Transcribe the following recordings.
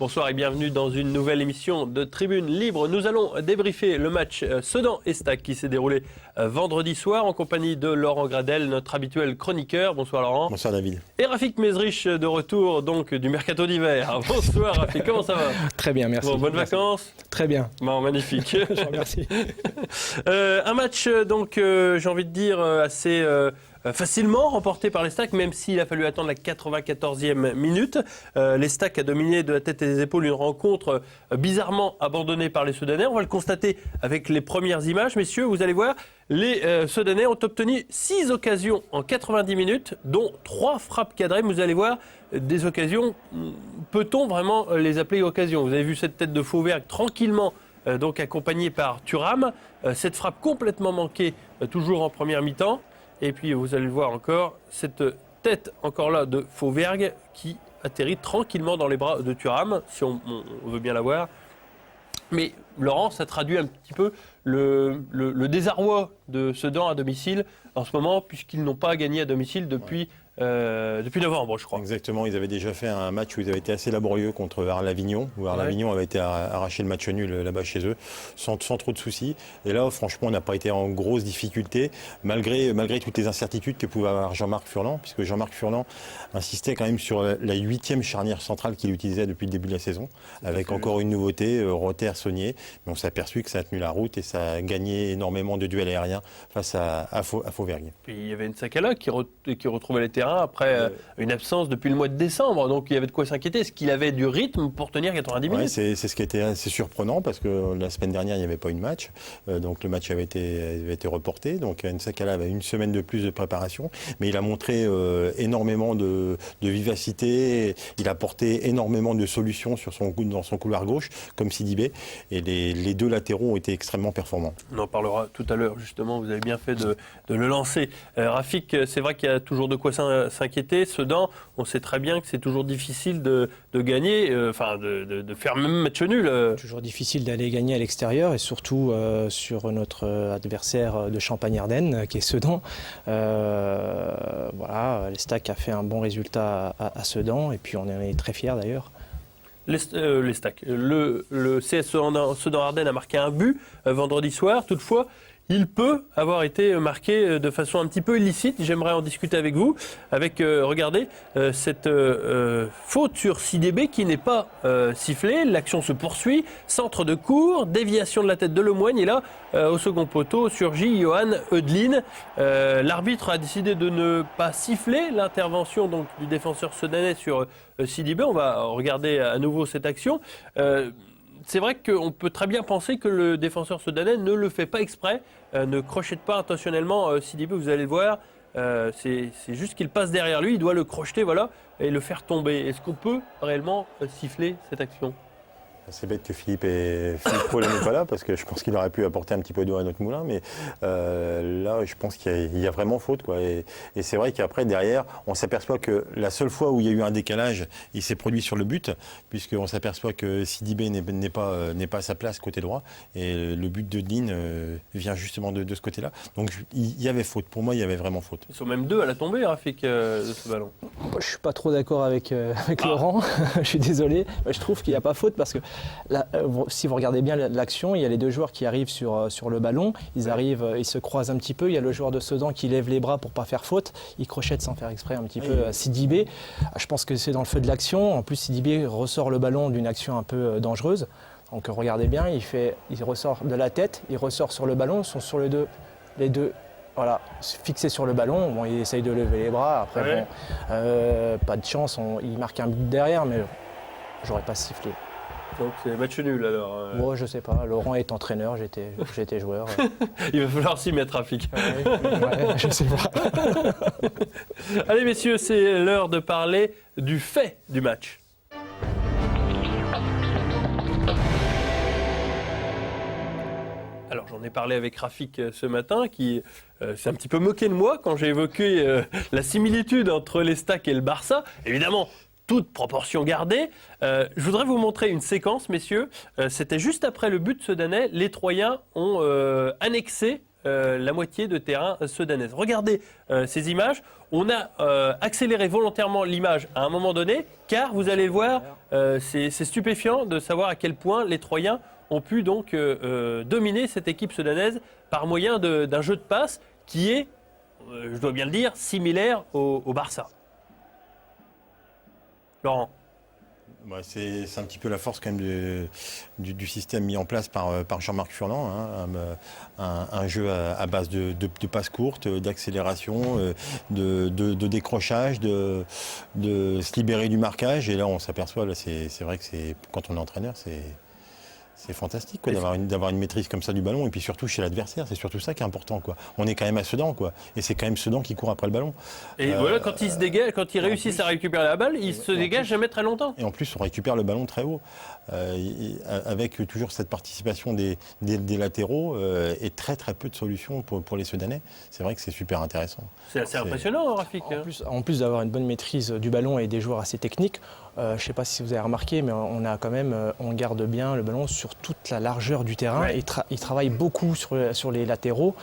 Bonsoir et bienvenue dans une nouvelle émission de Tribune Libre. Nous allons débriefer le match Sedan-Estac qui s'est déroulé vendredi soir en compagnie de Laurent Gradel, notre habituel chroniqueur. Bonsoir Laurent. Bonsoir David. Et Rafik Mezrich de retour donc du mercato d'hiver. Bonsoir Rafik, comment ça va? Très bien, merci. Bon, bonnes merci. vacances? Très bien. Bon, magnifique. Je vous remercie. Un match donc j'ai envie de dire assez facilement remporté par l'Estac, même s'il a fallu attendre la 94e minute. L'Estac a dominé de la tête et des épaules une rencontre bizarrement abandonnée par les Sedanais. On va le constater avec les premières images. Messieurs, vous allez voir, les Sedanais ont obtenu 6 occasions en 90 minutes, dont 3 frappes cadrées. Vous allez voir, des occasions, peut-on vraiment les appeler occasions? Vous avez vu cette tête de Fauvergue tranquillement donc accompagnée par Thuram. Cette frappe complètement manquée, toujours en première mi-temps. Et puis vous allez le voir encore, cette tête encore là de Fauvergue qui atterrit tranquillement dans les bras de Thuram, si on veut bien la voir. Mais Laurent, ça traduit un petit peu le désarroi de Sedan à domicile en ce moment, puisqu'ils n'ont pas gagné à domicile depuis novembre, je crois. Exactement, ils avaient déjà fait un match où ils avaient été assez laborieux contre Arles-Avignon, où Arles-Avignon avait été arraché le match nul là-bas chez eux, sans trop de soucis. Et là, franchement, on n'a pas été en grosse difficulté, malgré toutes les incertitudes que pouvait avoir Jean-Marc Furlan, puisque Jean-Marc Furlan insistait quand même sur la 8e charnière centrale qu'il utilisait depuis le début de la saison, avec encore une nouveauté, Rother-Saunier. Mais on s'est aperçu que ça a tenu la route et ça a gagné énormément de duels aériens face à Fauvergue. Puis il y avait une Sakala qui retrouvait les terrains après une absence depuis le mois de décembre, donc il y avait de quoi s'inquiéter. Est-ce qu'il avait du rythme pour tenir 90 minutes? C'est ce qui était assez surprenant parce que la semaine dernière il n'y avait pas eu de match, donc le match avait été reporté, donc Nsakala avait une semaine de plus de préparation, mais il a montré énormément de vivacité, il a apporté énormément de solutions dans son couloir gauche, comme Sidibé, et les deux latéraux ont été extrêmement performants. On en parlera tout à l'heure, justement, vous avez bien fait de le lancer. Rafik, c'est vrai qu'il y a toujours de quoi s'inquiéter. Sedan, on sait très bien que c'est toujours difficile de gagner, de faire même match nul. Toujours difficile d'aller gagner à l'extérieur et surtout sur notre adversaire de Champagne-Ardenne, qui est Sedan. Voilà, l'Estac a fait un bon résultat à Sedan et puis on est très fiers d'ailleurs. L'Estac. Le CS Sedan-Ardenne a marqué un but vendredi soir. Toutefois, il peut avoir été marqué de façon un petit peu illicite. J'aimerais en discuter avec vous. Regardez, cette faute sur Sidibé qui n'est pas sifflée. L'action se poursuit. Centre de court, déviation de la tête de Lemoigne. Et là, au second poteau, surgit Johan Eudlin. L'arbitre a décidé de ne pas siffler l'intervention donc, du défenseur sedanais sur Sidibé. On va regarder à nouveau cette action. C'est vrai qu'on peut très bien penser que le défenseur sedanais ne le fait pas exprès, ne crochette pas intentionnellement Sidibé, vous allez le voir. C'est juste qu'il passe derrière lui, il doit le crocheter voilà, et le faire tomber. Est-ce qu'on peut réellement siffler cette action ? C'est bête que Philippe Paul n'est pas là, parce que je pense qu'il aurait pu apporter un petit peu d'eau à notre moulin, mais là, je pense qu'il y a vraiment faute, quoi. Et c'est vrai qu'après, derrière, on s'aperçoit que la seule fois où il y a eu un décalage, il s'est produit sur le but, puisqu'on s'aperçoit que Sidibé n'est pas à sa place côté droit, et le but de Dean vient justement de ce côté-là. Donc il y avait faute. Pour moi, il y avait vraiment faute. Ils sont même deux à la tombée, Rafik, de ce ballon. Je ne suis pas trop d'accord avec Laurent, je suis désolé. Je trouve qu'il n'y a pas faute parce que là, si vous regardez bien l'action, il y a les deux joueurs qui arrivent sur le ballon, ils se croisent un petit peu, il y a le joueur de Sedan qui lève les bras pour ne pas faire faute, il crochette sans faire exprès un petit peu Sidibé. Je pense que c'est dans le feu de l'action, en plus Sidibé ressort le ballon d'une action un peu dangereuse. Donc regardez bien, il ressort de la tête, il ressort sur le ballon, ils sont sur les deux voilà, fixés sur le ballon. Bon, il essaye de lever les bras, après pas de chance, il marque un but derrière, mais j'aurais pas sifflé. Donc c'est match nul alors. Moi je sais pas, Laurent est entraîneur, j'étais joueur. Il va falloir s'y mettre, Rafik. Ouais, je sais pas. Allez messieurs, c'est l'heure de parler du fait du match. Alors j'en ai parlé avec Rafik ce matin qui s'est un petit peu moqué de moi quand j'ai évoqué la similitude entre l'Estac et le Barça. Évidemment, toute proportion gardée. Je voudrais vous montrer une séquence, messieurs. C'était juste après le but sedanais. Les Troyens ont annexé la moitié de terrain sudannaise. Regardez ces images. On a accéléré volontairement l'image à un moment donné, car vous allez le voir, c'est stupéfiant de savoir à quel point les Troyens ont pu donc dominer cette équipe sudanaise par moyen d'un jeu de passe qui est, je dois bien le dire, similaire au Barça. Laurent. Ouais, c'est un petit peu la force quand même du système mis en place par Jean-Marc Furlan, hein, un jeu à base de passes courtes, d'accélération, de décrochage, de se libérer du marquage. Et là, on s'aperçoit, c'est vrai que quand on est entraîneur, c'est fantastique d'avoir une maîtrise comme ça du ballon, et puis surtout chez l'adversaire, c'est surtout ça qui est important, quoi. On est quand même à Sedan, quoi, et c'est quand même Sedan qui court après le ballon. Et voilà, quand ils se dégagent, quand ils réussissent à récupérer la balle, ils se dégagent jamais très longtemps. Et en plus, on récupère le ballon très haut, avec toujours cette participation des latéraux et très très peu de solutions pour les Soudanais. C'est vrai que c'est super intéressant. C'est assez impressionnant, Rafik. En plus d'avoir une bonne maîtrise du ballon et des joueurs assez techniques, je ne sais pas si vous avez remarqué, mais on garde bien le ballon sur toute la largeur du terrain. Ouais. Il travaille beaucoup sur les latéraux.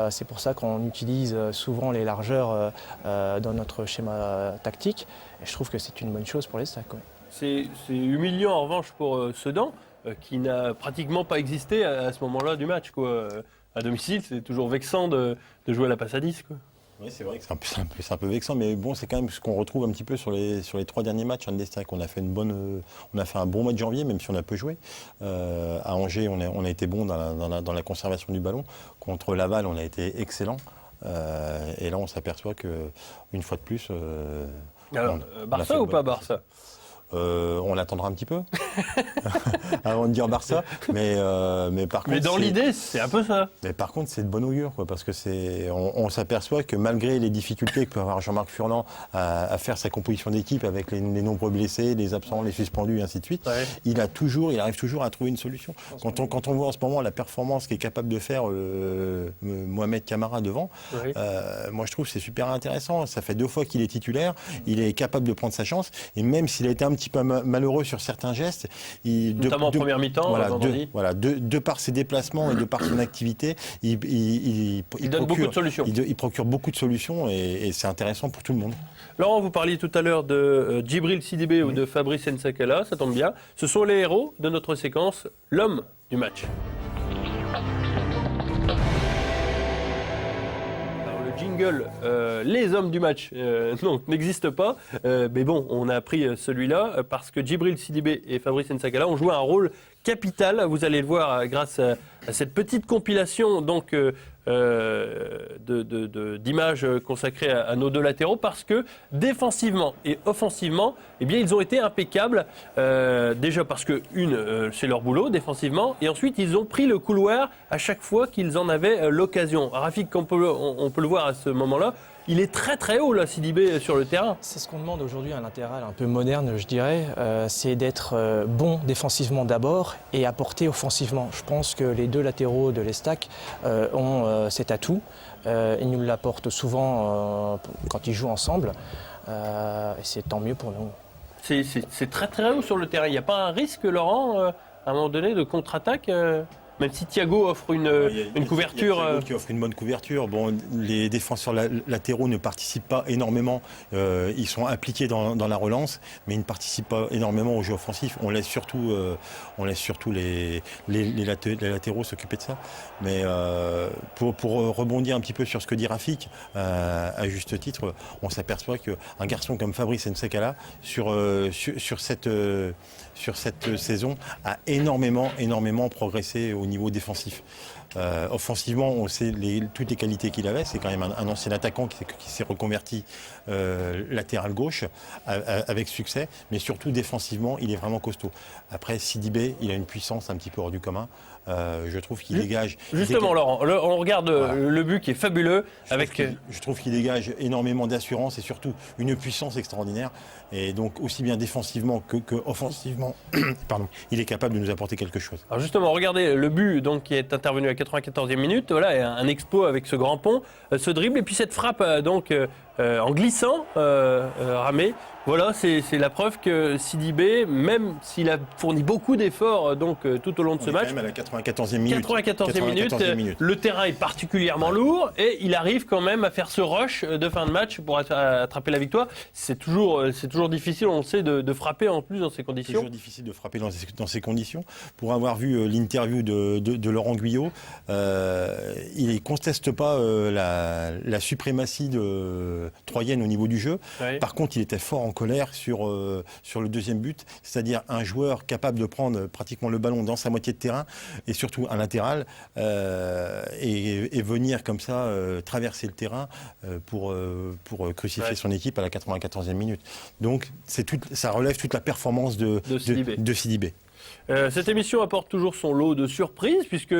C'est pour ça qu'on utilise souvent les largeurs dans notre schéma tactique. Et je trouve que c'est une bonne chose pour les Stacks. Ouais. C'est humiliant en revanche pour Sedan, qui n'a pratiquement pas existé à ce moment-là du match, quoi. À domicile, c'est toujours vexant de jouer à la passe à 10, quoi. Oui, c'est vrai que c'est un peu vexant, mais bon, c'est quand même ce qu'on retrouve un petit peu sur les 3 derniers matchs des Stacks. On a fait un bon mois de janvier, même si on a peu joué. À Angers, on a été bon dans la conservation du ballon. Contre Laval, on a été excellent. Et là, on s'aperçoit qu'une fois de plus... Alors, Barça ou pas Barça ? On l'attendra un petit peu avant de dire Barça, mais par contre. Mais dans l'idée, c'est un peu ça. Mais par contre, c'est de bon augure, quoi, parce que on s'aperçoit que malgré les difficultés que peut avoir Jean-Marc Furlan à faire sa composition d'équipe avec les nombreux blessés, les absents, les suspendus, et ainsi de suite, ouais. Il arrive toujours à trouver une solution. Quand on voit en ce moment la performance qu'est capable de faire Mohamed Camara devant, ouais. Moi je trouve que c'est super intéressant. Ça fait 2 fois qu'il est titulaire, il est capable de prendre sa chance, et même s'il a été un petit peu malheureux sur certains gestes. Notamment en première mi-temps, de par ses déplacements et de par son activité, il donne beaucoup de solutions. Il procure beaucoup de solutions et c'est intéressant pour tout le monde. Laurent, vous parliez tout à l'heure de Djibril Sidibé ou de Fabrice N'Sakala, ça tombe bien. Ce sont les héros de notre séquence, l'homme du match. Jingle, les hommes du match n'existent pas, mais bon, on a pris celui-là parce que Djibril Sidibé et Fabrice N'Sakala ont joué un rôle capital. Vous allez le voir grâce à cette petite compilation donc d'images consacrées à nos 2 latéraux, parce que défensivement et offensivement, eh bien, ils ont été impeccables. Déjà parce que c'est leur boulot défensivement, et ensuite ils ont pris le couloir à chaque fois qu'ils en avaient l'occasion. Rafik, on peut le voir à ce moment-là. Il est très très haut là, Sidibé, sur le terrain. C'est ce qu'on demande aujourd'hui à un latéral un peu moderne, je dirais. C'est d'être bon défensivement d'abord et apporter offensivement. Je pense que les 2 latéraux de l'Estac ont cet atout. Ils nous l'apportent souvent quand ils jouent ensemble. Et c'est tant mieux pour nous. C'est très très haut sur le terrain. Il n'y a pas un risque, Laurent, à un moment donné, de contre-attaque même si Thiago offre une couverture. Il y a Thiago qui offre une bonne couverture. Bon, les défenseurs latéraux ne participent pas énormément. Ils sont impliqués dans la relance, mais ils ne participent pas énormément au jeu offensif. On laisse surtout les latéraux s'occuper de ça. Mais pour rebondir un petit peu sur ce que dit Rafik, à juste titre, on s'aperçoit qu'un garçon comme Fabrice N'Sakala, sur cette saison, a énormément progressé au niveau défensif. Offensivement, on sait toutes les qualités qu'il avait. C'est quand même un ancien attaquant qui s'est reconverti latéral gauche avec succès, mais surtout défensivement, il est vraiment costaud. Après, Sidibé, il a une puissance un petit peu hors du commun. Je trouve qu'il dégage. Justement, Laurent, on regarde le but qui est fabuleux. Je trouve qu'il dégage énormément d'assurance et surtout une puissance extraordinaire. Et donc, aussi bien défensivement que offensivement, il est capable de nous apporter quelque chose. Alors justement, regardez le but donc, qui est intervenu à 94e minute. Voilà, un exploit avec ce grand pont, ce dribble et puis cette frappe en glissant, ramer. Voilà, c'est la preuve que Sidibé, même s'il a fourni beaucoup d'efforts tout au long de ce match, quand même à la 94e minute. 94e minute, le terrain est particulièrement lourd et il arrive quand même à faire ce rush de fin de match pour attraper la victoire. C'est toujours difficile, on le sait, de frapper en plus dans ces conditions. C'est toujours difficile de frapper dans ces conditions. Pour avoir vu l'interview de Laurent Guyot, il ne conteste pas la suprématie troyenne au niveau du jeu. Oui. Par contre, il était fort en colère sur le deuxième but, c'est-à-dire un joueur capable de prendre pratiquement le ballon dans sa moitié de terrain et surtout un latéral et venir comme ça traverser le terrain pour crucifier son équipe à la 94e minute. Donc ça relève toute la performance de Sidibé. Cette émission apporte toujours son lot de surprises puisque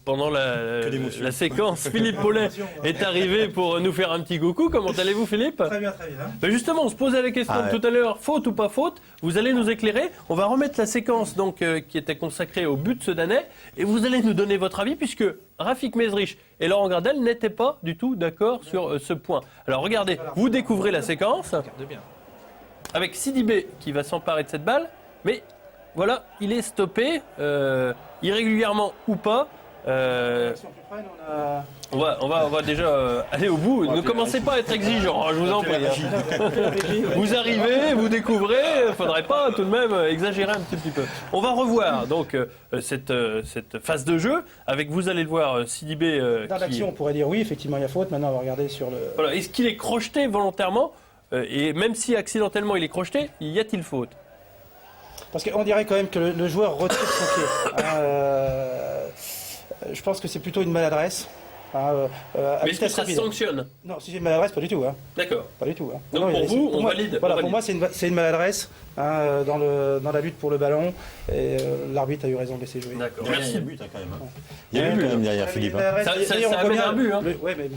pendant la séquence, Philippe Paulet est arrivé pour nous faire un petit coucou. Comment allez-vous, Philippe ? Très bien, très bien. Ben justement, on se posait la question tout à l'heure, faute ou pas faute. Vous allez nous éclairer. On va remettre la séquence qui était consacrée au but sedanais et vous allez nous donner votre avis puisque Rafik Mezrich et Laurent Gradel n'étaient pas du tout d'accord sur ce point. Alors regardez, vous découvrez la séquence avec Sidibé qui va s'emparer de cette balle, mais voilà, il est stoppé, irrégulièrement ou pas. On va déjà aller au bout. Ne commencez pas à être exigeant, je vous en prie. Vous arrivez, vous découvrez, il ne faudrait pas tout de même exagérer un petit peu. On va revoir donc cette phase de jeu avec, vous allez le voir, Sidibé. Dans l'action, on pourrait dire oui, effectivement, il y a faute. Maintenant, on va regarder sur le... Voilà. Est-ce qu'il est crocheté volontairement et même si accidentellement il est crocheté, y a-t-il faute ? Parce qu'on dirait quand même que le joueur retire son pied. Je pense que c'est plutôt une maladresse. Mais est-ce que ça se sanctionne ? Non, si c'est une maladresse, pas du tout. D'accord. Pas du tout. Donc non, pour vous, on valide. Voilà, pour moi, c'est une maladresse dans la lutte pour le ballon. Et l'arbitre a eu raison de laisser jouer. D'accord. Il y a but quand même. Il y a but quand même derrière Philippe. Ça amène un but. Oui, mais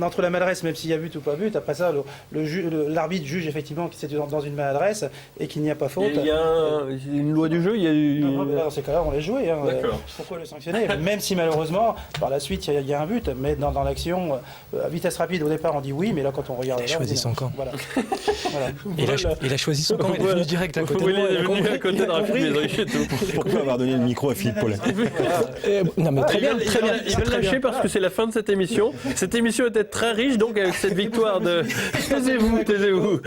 entre la maladresse, même s'il y a but ou pas but, après ça, l'arbitre juge effectivement que c'est dans une maladresse et qu'il n'y a pas faute. Il y a une loi du jeu, il y a eu... Non, dans ces cas-là, on laisse jouer. Pourquoi le sanctionner ? Même si malheureusement, par la suite, il y a un but. Mais dans l'action, à vitesse rapide, au départ, on dit oui, mais là, quand on regarde... Il a choisi son camp. Voilà. Il a choisi son camp, il est venu direct à côté de moi. Il est venu à côté de Rafik Mezrich et tout. Pourquoi avoir donné le micro à Philippe Paulet ? Non, mais très bien. Il va le lâcher parce que c'est la fin de cette émission. Cette émission était très riche, donc avec cette victoire de... Taisez-vous.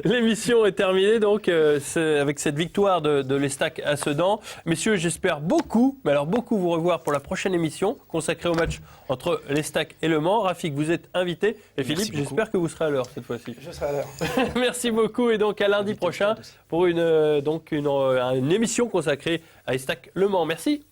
L'émission est terminée, donc avec cette victoire de l'Estac à Sedan. Messieurs, j'espère beaucoup, mais alors beaucoup vous revoir pour la prochaine émission consacrée au match entre l'Estac et Le Mans. Rafik, vous êtes invité. Et Philippe, j'espère que vous serez à l'heure cette fois-ci. Je serai à l'heure. Merci beaucoup et donc à lundi prochain pour une émission consacrée à Estac Le Mans. Merci.